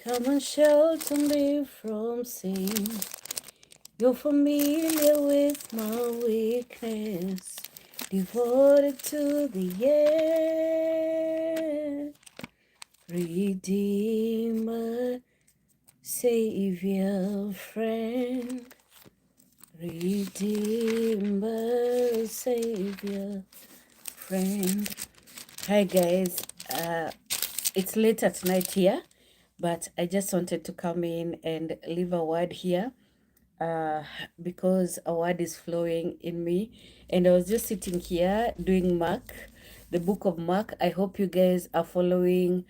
Come and shelter me from sin. You're familiar with my weakness, devoted to the end. Redeemer, Savior, friend. Redeemer, Savior, friend. Hi guys, it's late at night here, but I just wanted to come in and leave a word here uh, because a word is flowing in me. And I was just sitting here doing Mark, the book of Mark. I hope you guys are following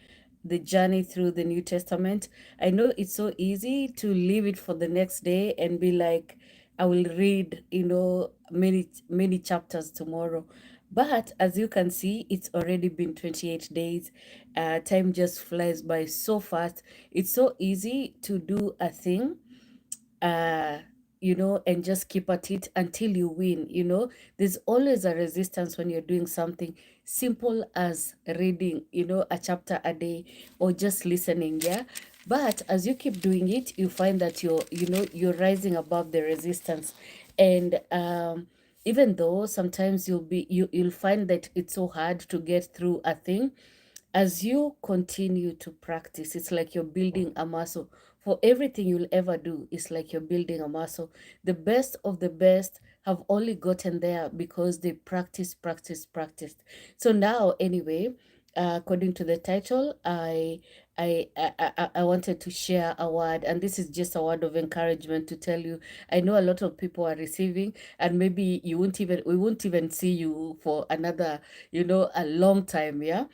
the journey through the New Testament. I know it's so easy to leave it for the next day and be like, I will read, many chapters tomorrow. But as you can see, it's already been 28 days. Time just flies by so fast. It's so easy to do a thing, uh and just keep at it until you win. There's always a resistance when you're doing something simple as reading, a chapter a day, or just listening. Yeah, but as you keep doing it, you find that you're rising above the resistance. And even though sometimes you'll find that it's so hard to get through a thing, as you continue to practice, it's like you're building a muscle. For everything you'll ever do, it's like you're building a muscle. The best of the best have only gotten there because they practiced. So now, anyway, according to the title, I wanted to share a word, and this is just a word of encouragement to tell you. I know a lot of people are receiving, and maybe we won't even see you for another, a long time. Yeah.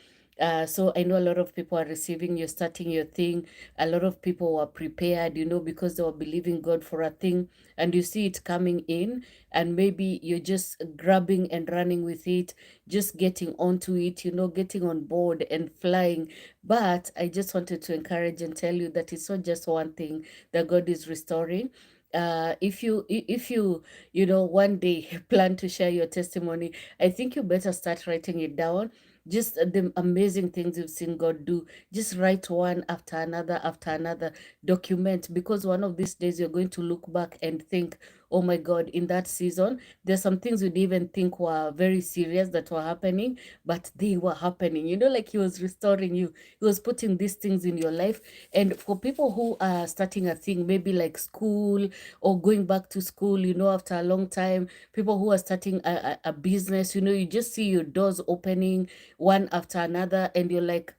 So I know a lot of people are receiving, you're starting your thing. A lot of people were prepared, because they were believing God for a thing, and you see it coming in, and maybe you're just grabbing and running with it, just getting onto it, getting on board and flying. But I just wanted to encourage and tell you that it's not just one thing that God is restoring. If you one day plan to share your testimony, I think you better start writing it down, just the amazing things you've seen God do. Just write one after another, document, because one of these days you're going to look back and think, oh my God, in that season, there's some things we didn't even think were very serious that were happening, but they were happening. Like He was restoring you, He was putting these things in your life. And for people who are starting a thing, maybe like school or going back to school, after a long time, people who are starting a business, you just see your doors opening one after another, and you're like,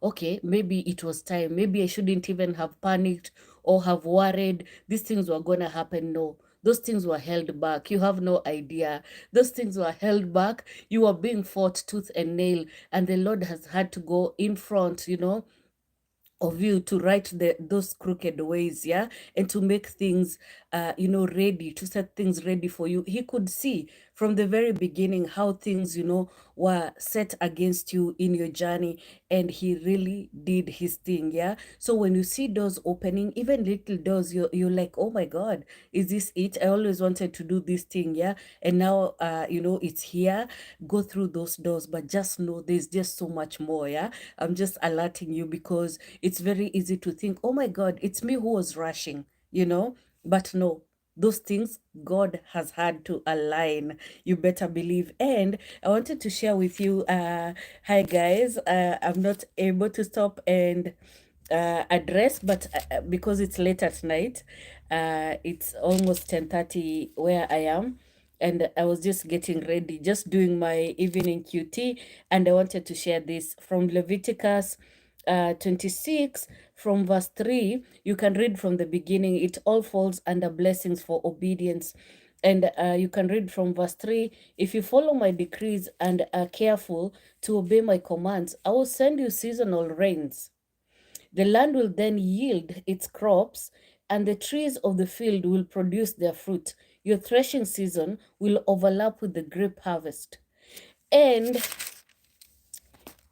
okay, maybe it was time, maybe I shouldn't even have panicked or have worried these things were gonna happen. No, those things were held back. You have no idea. Those things were held back. You were being fought tooth and nail, and the Lord has had to go in front, of you to right those crooked ways. Yeah, and to make things ready, to set things ready for you. He could see from the very beginning how things were set against you in your journey, and He really did His thing. Yeah, so when you see doors opening, even little doors, you're like, oh my God, is this it? I always wanted to do this thing. Yeah, and now it's here. Go through those doors, but just know there's just so much more. Yeah, I'm just alerting you, because it's very easy to think, oh my God, it's me who was rushing, but no, those things God has had to align. You better believe. And I wanted to share with you, hi guys, I'm not able to stop and address, but because it's late at night, it's almost 10:30 where I am, and I was just getting ready, just doing my evening QT, and I wanted to share this from Leviticus 26, from verse 3. You can read from the beginning. It all falls under blessings for obedience. And you can read from verse 3. If you follow my decrees and are careful to obey my commands, I will send you seasonal rains. The land will then yield its crops, and the trees of the field will produce their fruit. Your threshing season will overlap with the grape harvest, and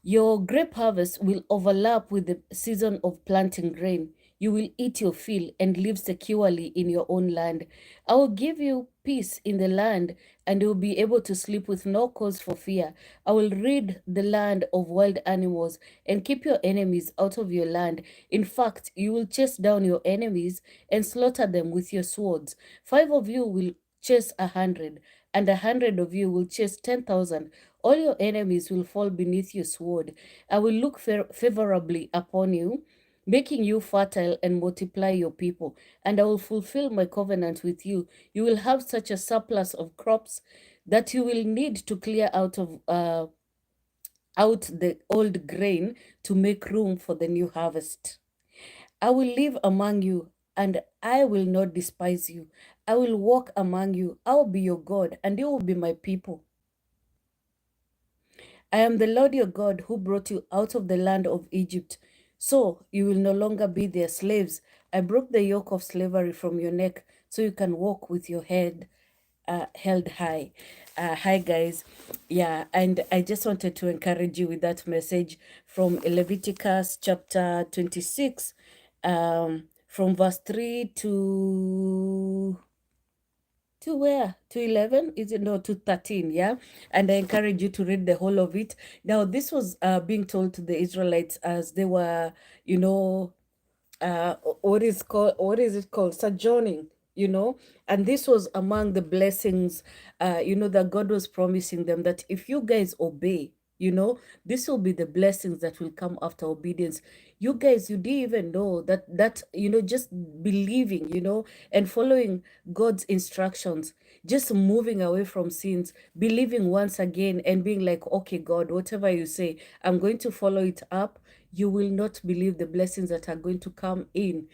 your grape harvest will overlap with the season of planting grain. You will eat your fill and live securely in your own land. I will give you peace in the land, and you'll be able to sleep with no cause for fear. I will rid the land of wild animals and keep your enemies out of your land. In fact, you will chase down your enemies and slaughter them with your swords. 5 of you will chase 100, and 100 of you will chase 10,000. All your enemies will fall beneath your sword. I will look favorably upon you, making you fertile and multiply your people. And I will fulfill my covenant with you. You will have such a surplus of crops that you will need to clear out the old grain to make room for the new harvest. I will live among you, and I will not despise you. I will walk among you. I will be your God, and you will be my people. I am the Lord your God who brought you out of the land of Egypt. So you will no longer be their slaves. I broke the yoke of slavery from your neck so you can walk with your head held high. Hi, guys. Yeah, and I just wanted to encourage you with that message from Leviticus chapter 26, from verse 3 to where? To 11? Is it? No, to 13, yeah? And I encourage you to read the whole of it. Now, this was being told to the Israelites as they were, you know, what is it called, sojourning, and this was among the blessings, that God was promising them, that if you guys obey, this will be the blessings that will come after obedience. You guys, you didn't even know that just believing, and following God's instructions, just moving away from sins, believing once again and being like, okay, God, whatever you say, I'm going to follow it up. You will not believe the blessings that are going to come in,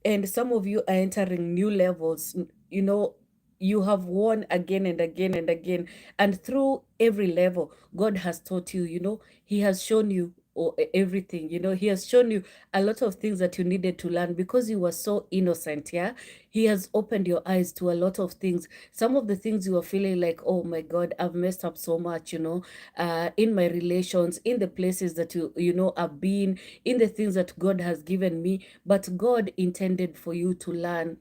and some of you are entering new levels, you have won again and again and again, and through every level God has taught you, he has shown you everything, he has shown you a lot of things that you needed to learn because you were so innocent. Yeah, he has opened your eyes to a lot of things. Some of the things you were feeling like, oh my God, I've messed up so much, in my relations, in the places that I've been, in the things that God has given me, but God intended for you to learn,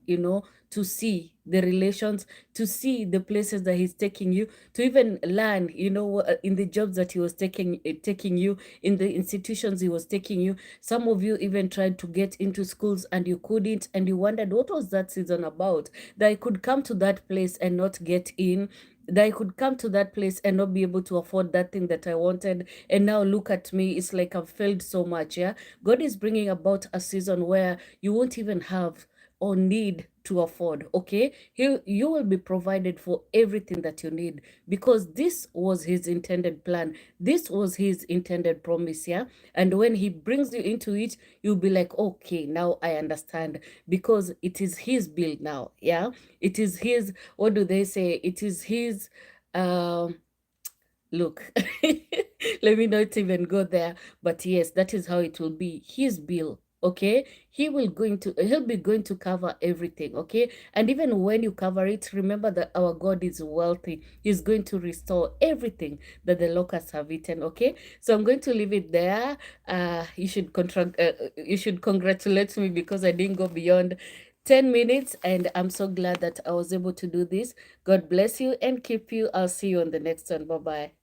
to see the relations, to see the places that he's taking you, to even learn, in the jobs that he was taking you, in the institutions he was taking you. Some of you even tried to get into schools and you couldn't, and you wondered what was that season about, that I could come to that place and not get in, that I could come to that place and not be able to afford that thing that I wanted. And now look at me. It's like I've failed so much. Yeah. God is bringing about a season where you won't even have or need to afford. Okay. You will be provided for everything that you need, because this was his intended plan. This was his intended promise. Yeah. And when he brings you into it, you'll be like, okay, now I understand, because it is his build now. Yeah. It is his, what do they say? It is his, um, look, let me not even go there. But yes, that is how it will be. His bill. Okay, he'll be going to cover everything. Okay, and even when you cover it, remember that our God is wealthy. He's going to restore everything that the locusts have eaten. Okay, so I'm going to leave it there. You should congratulate me because I didn't go beyond 10 minutes, and I'm so glad that I was able to do this. God bless you and keep you. I'll see you on the next one. Bye bye.